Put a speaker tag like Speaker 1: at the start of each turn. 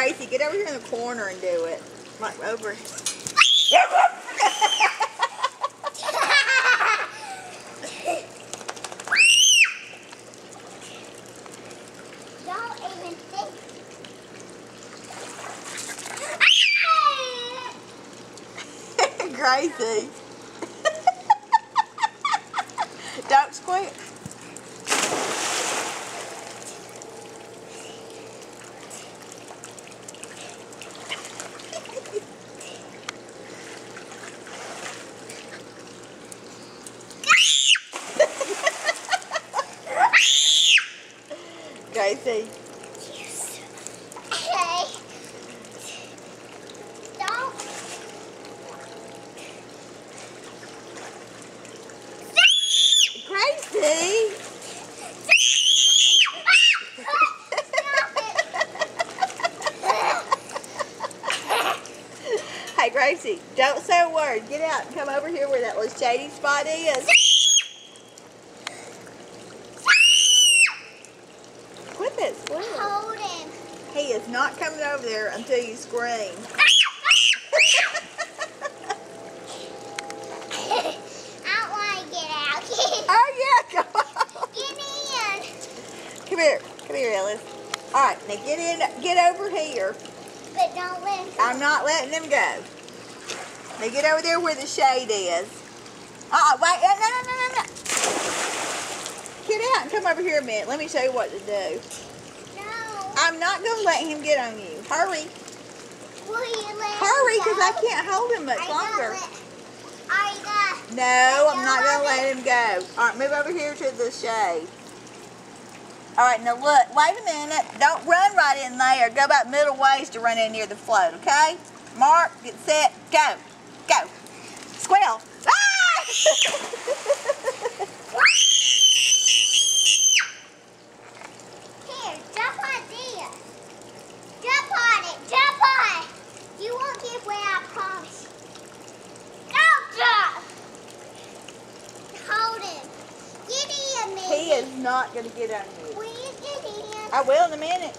Speaker 1: Gracie, get over here in the corner and do it. Like over.
Speaker 2: Don't even think.
Speaker 1: Gracie. Don't squeak. Gracie.
Speaker 2: Okay. Don't.
Speaker 1: Gracie. Hey Gracie, don't say a word. Get out and come over here where that little shady spot is. Quit that squealing.
Speaker 2: Hold him.
Speaker 1: He is not coming over there until you scream.
Speaker 2: I want to get out.
Speaker 1: Oh yeah, come on.
Speaker 2: Get in.
Speaker 1: Come here, Ellis. All right, now get over here.
Speaker 2: But don't let him.
Speaker 1: I'm not letting him go. Now get over there where the shade is. Wait, no. Get out and come over here a minute. Let me show you what to do.
Speaker 2: No.
Speaker 1: I'm not going to let him get on you. Hurry.
Speaker 2: Will you let
Speaker 1: Hurry,
Speaker 2: him
Speaker 1: because
Speaker 2: go?
Speaker 1: I can't hold him much longer.
Speaker 2: Are you gonna?
Speaker 1: No, I'm not going to let him go. All right, move over here to the shade. All right, now look, wait a minute. Don't run right in there. Go about middle ways to run in near the float, okay? Mark, get set, go. Go. Squeal. Ah!
Speaker 2: Here, jump on this. Jump on it. Jump on it. You won't give way, I promise. Don't jump. Hold him. Get in,
Speaker 1: He is not going to get on you.
Speaker 2: Will you get in?
Speaker 1: I will in a minute.